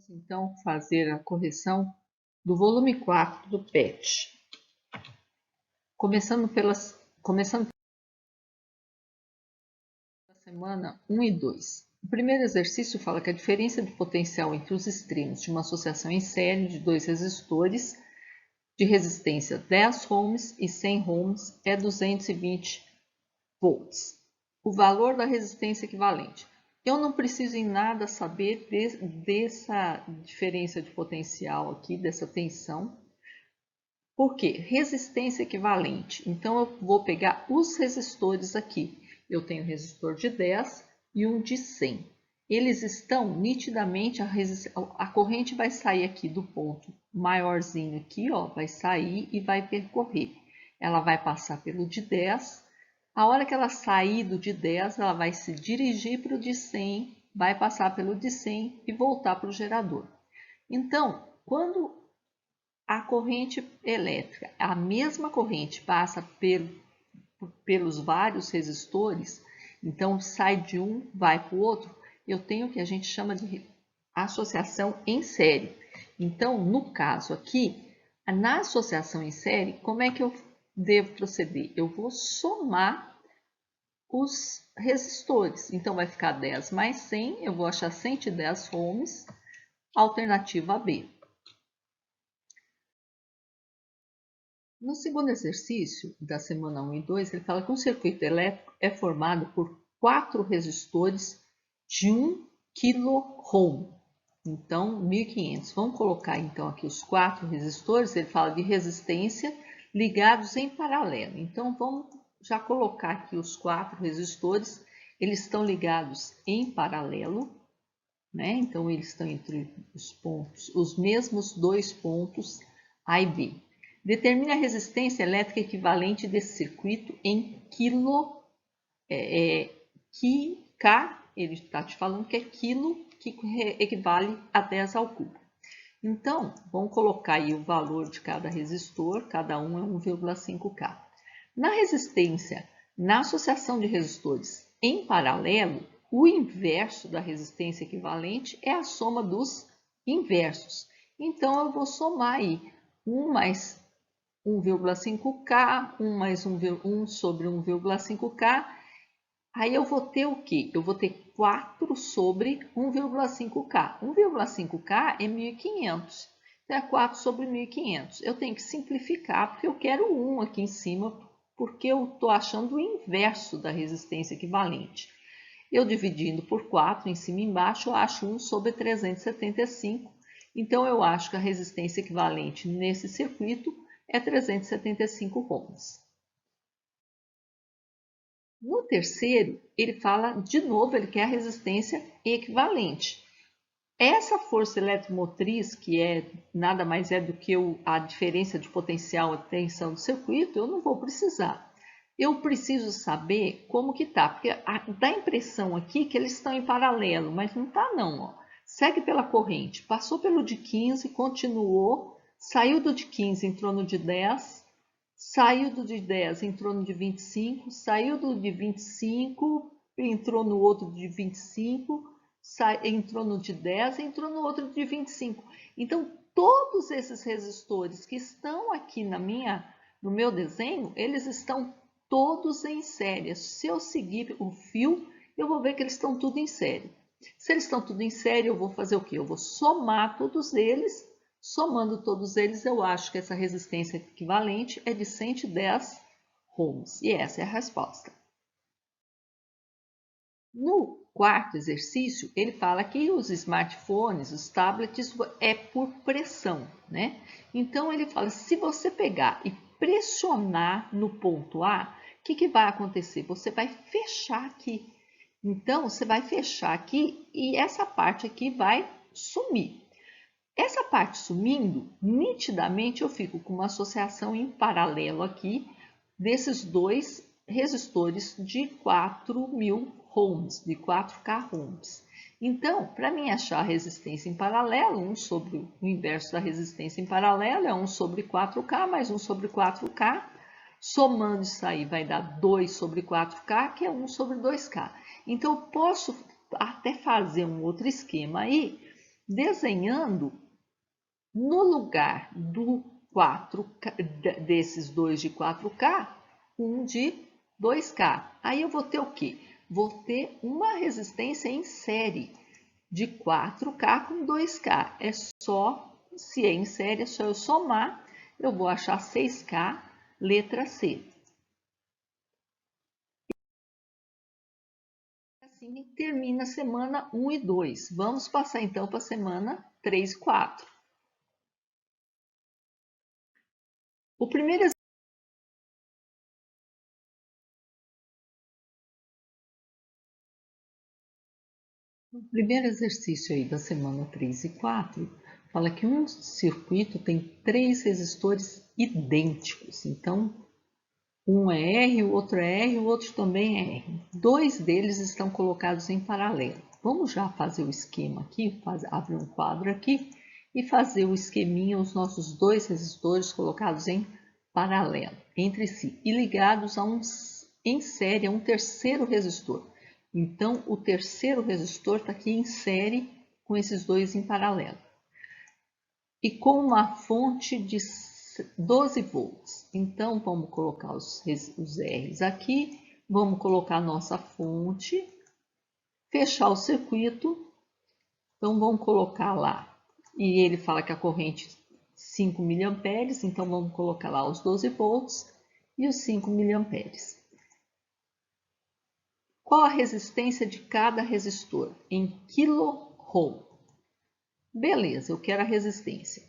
Vamos então fazer a correção do volume 4 do PET. Começando pela semana 1 e 2. O primeiro exercício fala que a diferença de potencial entre os extremos de uma associação em série de dois resistores de resistência 10 ohms e 100 ohms é 220 volts. O valor da resistência equivalente. Eu não preciso em nada saber dessa diferença de potencial aqui, dessa tensão. Por quê? Resistência equivalente. Então, eu vou pegar os resistores aqui. Eu tenho um resistor de 10 e um de 100. Eles estão nitidamente, a corrente vai sair aqui do ponto maiorzinho aqui, ó, vai sair e vai percorrer. Ela vai passar pelo de 10. A hora que ela sair do de 10, ela vai se dirigir para o de 100, vai passar pelo de 100 e voltar para o gerador. Então, quando a corrente elétrica, a mesma corrente, passa pelos vários resistores, então sai de um, vai para o outro, eu tenho o que a gente chama de associação em série. Então, no caso aqui, na associação em série, como é que eu devo proceder? Eu vou somar os resistores. Então, vai ficar 10 mais 100, eu vou achar 110 ohms, alternativa B. No segundo exercício da semana 1 e 2, ele fala que um circuito elétrico é formado por 4 resistores de 1 kΩ. Então, 1500. Vamos colocar então aqui os 4 resistores. Ele fala de resistência ligados em paralelo. Então, vamos já colocar aqui os 4 resistores. Eles estão ligados em paralelo, né? Então, eles estão entre os pontos, os mesmos dois pontos A e B. Determine a resistência elétrica equivalente desse circuito em quilo, K, ele está te falando que é quilo, que equivale a 10 ao cubo. Então, vamos colocar aí o valor de cada resistor, cada um é 1,5K. Na resistência, na associação de resistores em paralelo, o inverso da resistência equivalente é a soma dos inversos. Então, eu vou somar aí 1 mais 1,5K, 1 mais 1 sobre 1,5K. Aí eu vou ter o quê? Eu vou ter 4 sobre 1,5K. 1,5K é 1.500. Então, é 4 sobre 1.500. Eu tenho que simplificar, porque eu quero 1 aqui em cima, porque eu estou achando o inverso da resistência equivalente. Eu dividindo por 4, em cima e embaixo, eu acho 1 sobre 375. Então, eu acho que a resistência equivalente nesse circuito é 375 ohms. No terceiro, ele fala de novo, ele quer a resistência equivalente. Essa força eletromotriz, que é nada mais é do que a diferença de potencial e tensão do circuito, eu não vou precisar. Eu preciso saber como que tá, porque dá a impressão aqui que eles estão em paralelo, mas não tá não, ó. Segue pela corrente, passou pelo de 15, continuou, saiu do de 15, entrou no de 10, saiu do de 10, entrou no de 25, saiu do de 25, entrou no outro de 25, entrou no de 10, entrou no outro de 25. Então, todos esses resistores que estão aqui no meu desenho, eles estão todos em série. Se eu seguir o fio, eu vou ver que eles estão tudo em série. Se eles estão tudo em série, eu vou fazer o quê? Eu vou somar todos eles. Somando todos eles, eu acho que essa resistência equivalente é de 110 ohms. E essa é a resposta. No quarto exercício, ele fala que os smartphones, os tablets, é por pressão, né? Então, ele fala, se você pegar e pressionar no ponto A, o que vai acontecer? Você vai fechar aqui. Então, você vai fechar aqui e essa parte aqui vai sumir. Essa parte sumindo, nitidamente eu fico com uma associação em paralelo aqui desses dois resistores de 4.000 ohms, de 4K ohms. Então, para mim achar a resistência em paralelo, 1 sobre o inverso da resistência em paralelo é 1 sobre 4K mais 1 sobre 4K. Somando isso aí vai dar 2 sobre 4K, que é 1 sobre 2K. Então, eu posso até fazer um outro esquema aí, desenhando no lugar do 4K, desses dois de 4K, um de 2K. Aí eu vou ter o quê? Vou ter uma resistência em série de 4K com 2K. É só, se é em série, é só eu somar, eu vou achar 6K, letra C. Assim termina a semana 1 e 2. Vamos passar então para a semana 3 e 4. O primeiro exercício aí da semana 3 e 4 fala que um circuito tem 3 resistores idênticos. Então, um é R, o outro é R, o outro também é R. Dois deles estão colocados em paralelo. Vamos já fazer o esquema aqui, abrir um quadro aqui e fazer o esqueminha, os nossos dois resistores colocados em paralelo entre si e ligados em série a um terceiro resistor. Então, o terceiro resistor está aqui em série com esses dois em paralelo. E com uma fonte de 12 volts. Então, vamos colocar os R's aqui, vamos colocar a nossa fonte, fechar o circuito. Então, vamos colocar lá. E ele fala que a corrente 5 mA, então vamos colocar lá os 12 volts e os 5 mA. Qual a resistência de cada resistor? Em kilo-ohm. Beleza, eu quero a resistência.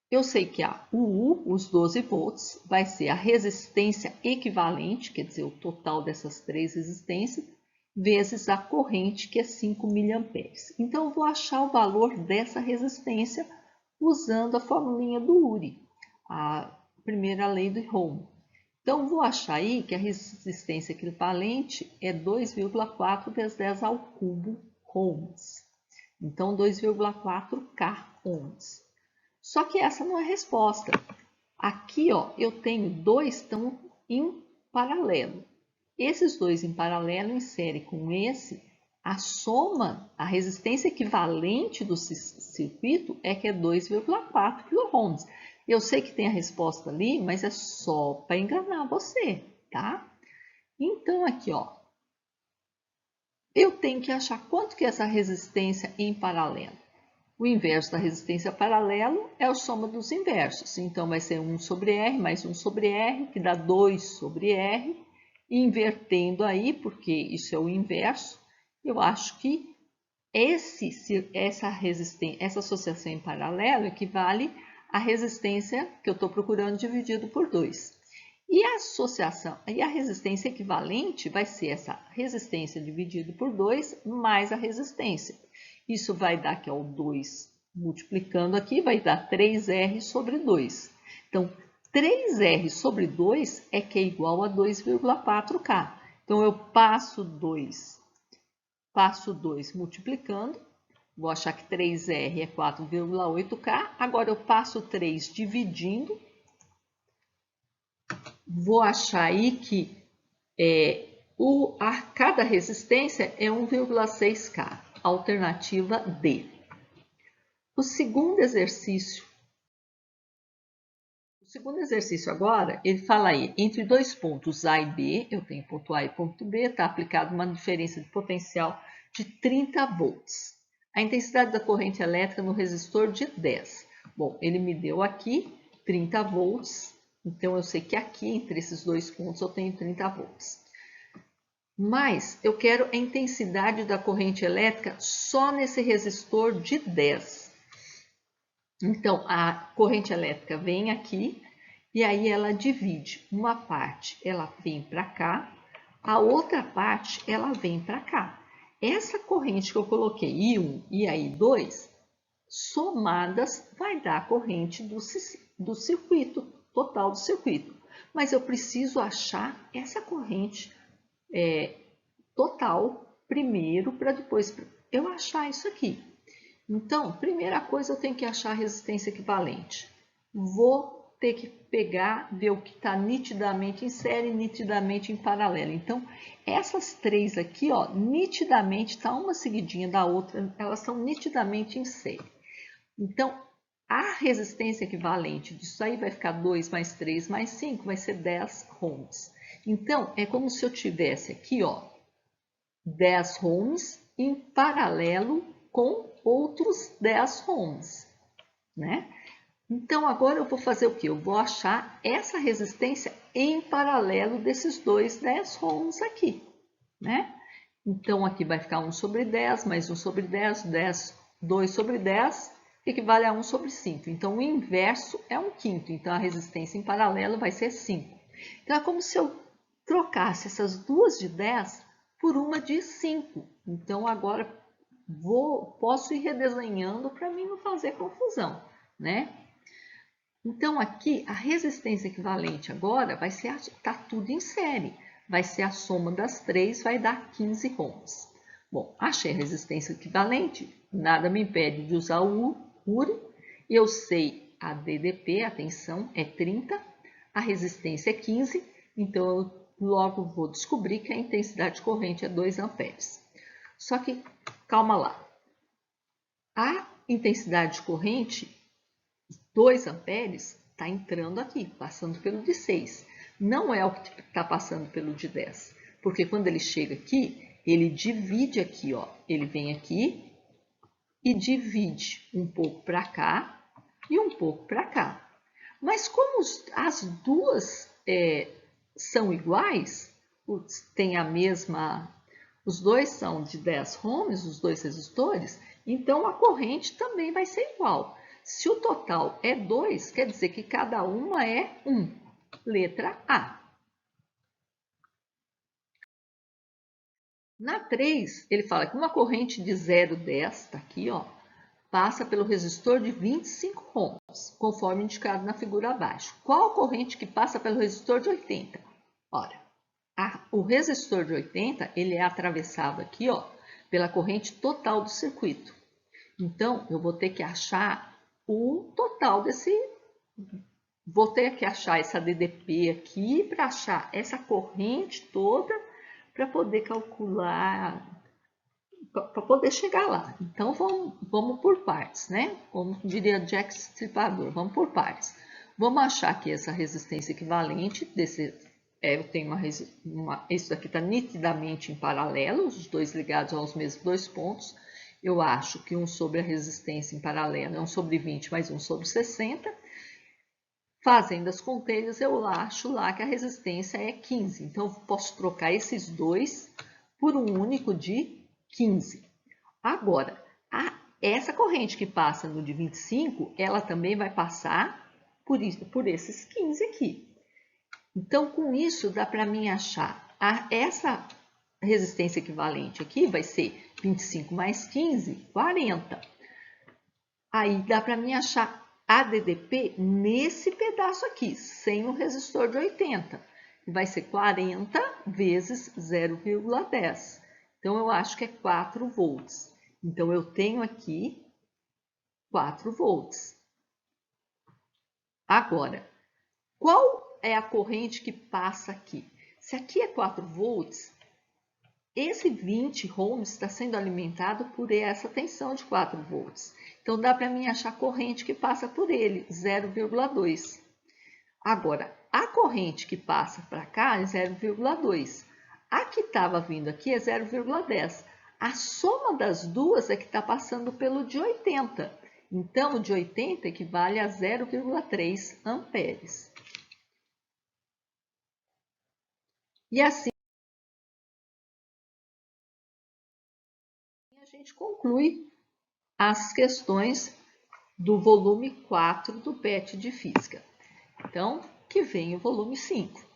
Eu sei que a UU, os 12 volts, vai ser a resistência equivalente, quer dizer, o total dessas três resistências, vezes a corrente, que é 5 mA. Então, eu vou achar o valor dessa resistência usando a formulinha do Uri, a primeira lei do Ohm. Então, vou achar aí que a resistência equivalente é 2,4 vezes 10 ao cubo ohms. Então, 2,4K ohms. Só que essa não é a resposta. Aqui, ó, eu tenho dois que estão em paralelo. Esses dois em paralelo, em série com esse, a soma, a resistência equivalente do circuito é que é 2,4 kΩ. Eu sei que tem a resposta ali, mas é só para enganar você, tá? Então, aqui, ó, eu tenho que achar quanto que é essa resistência em paralelo. O inverso da resistência paralelo é a soma dos inversos. Então, vai ser 1 sobre R mais 1 sobre R, que dá 2 sobre R. E invertendo aí, porque isso é o inverso, eu acho que essa associação em paralelo equivale à resistência que eu estou procurando dividido por 2. E a associação, e a resistência equivalente vai ser essa resistência dividido por 2 mais a resistência. Isso vai dar, que é o 2 multiplicando aqui, vai dar 3R sobre 2. Então, 3R sobre 2 é que é igual a 2,4K. Então, eu passo 2 multiplicando. Vou achar que 3R é 4,8K. Agora, eu passo 3 dividindo. Vou achar aí que cada resistência é 1,6K. Alternativa D. O segundo exercício agora, ele fala aí, entre dois pontos A e B, eu tenho ponto A e ponto B, está aplicada uma diferença de potencial de 30 volts. A intensidade da corrente elétrica no resistor de 10. Bom, ele me deu aqui 30 volts, então eu sei que aqui, entre esses dois pontos, eu tenho 30 volts. Mas eu quero a intensidade da corrente elétrica só nesse resistor de 10. Então, a corrente elétrica vem aqui e aí ela divide. Uma parte ela vem para cá, a outra parte ela vem para cá. Essa corrente que eu coloquei, I1 e a I2, somadas vai dar a corrente do circuito, total do circuito. Mas eu preciso achar essa corrente total primeiro, para depois eu achar isso aqui. Então, primeira coisa, eu tenho que achar a resistência equivalente. Vou ter que pegar, ver o que está nitidamente em série e nitidamente em paralelo. Então, essas três aqui, ó, nitidamente, está uma seguidinha da outra, elas são nitidamente em série. Então, a resistência equivalente disso aí vai ficar 2 mais 3 mais 5, vai ser 10 ohms. Então, é como se eu tivesse aqui, ó, 10 ohms em paralelo com outros 10 ohms, né? Então, agora eu vou fazer o quê? Eu vou achar essa resistência em paralelo desses dois 10 ohms aqui, né? Então, aqui vai ficar 1 sobre 10, mais 1 sobre 10, 2 sobre 10, equivale a 1 sobre 5. Então, o inverso é 1/5. Então, a resistência em paralelo vai ser 5. Então, é como se eu trocasse essas duas de 10 por uma de 5. Então, agora posso ir redesenhando para mim não fazer confusão, né? Então, aqui, a resistência equivalente agora vai ser, tá tudo em série. Vai ser a soma das três, vai dar 15 ohms. Bom, achei a resistência equivalente, nada me impede de usar o URI. Eu sei a DDP, a tensão é 30, a resistência é 15, então eu logo vou descobrir que a intensidade de corrente é 2 amperes. Só que, calma lá, a intensidade de corrente 2 amperes está entrando aqui, passando pelo de 6. Não é o que está passando pelo de 10. Porque quando ele chega aqui, ele divide aqui, ó. Ele vem aqui e divide um pouco para cá e um pouco para cá. Mas como as duas são iguais, tem a mesma... Os dois são de 10 ohms, os dois resistores, então a corrente também vai ser igual. Se o total é 2, quer dizer que cada uma é 1. Letra A. Na 3, ele fala que uma corrente de 0,10, está aqui, ó, passa pelo resistor de 25 ohms, conforme indicado na figura abaixo. Qual a corrente que passa pelo resistor de 80? Ora, o resistor de 80, ele é atravessado aqui, ó, pela corrente total do circuito. Então, eu vou ter que achar o total desse... Vou ter que achar essa DDP aqui para achar essa corrente toda para poder calcular, para poder chegar lá. Então, vamos por partes, né? Como diria Jack Stripador, vamos por partes. Vamos achar aqui essa resistência equivalente desse... eu tenho isso daqui está nitidamente em paralelo, os dois ligados aos mesmos dois pontos. Eu acho que 1 sobre a resistência em paralelo é 1 sobre 20 mais 1 sobre 60. Fazendo as contas, eu acho lá que a resistência é 15. Então, eu posso trocar esses dois por um único de 15. Agora, essa corrente que passa no de 25, ela também vai passar por esses 15 aqui. Então, com isso, dá para mim achar essa resistência equivalente aqui vai ser 25 mais 15, 40. Aí dá para mim achar a DDP nesse pedaço aqui, sem o resistor de 80. Vai ser 40 vezes 0,10. Então, eu acho que é 4 volts. Então, eu tenho aqui 4 volts. Agora, qual é a corrente que passa aqui? Se aqui é 4 volts, esse 20 ohms está sendo alimentado por essa tensão de 4 volts. Então, dá para mim achar a corrente que passa por ele, 0,2. Agora, a corrente que passa para cá é 0,2. A que estava vindo aqui é 0,10. A soma das duas é que está passando pelo de 80. Então, o de 80 equivale a 0,3 amperes. E assim, a gente conclui as questões do volume 4 do PET de Física. Então, que vem o volume 5.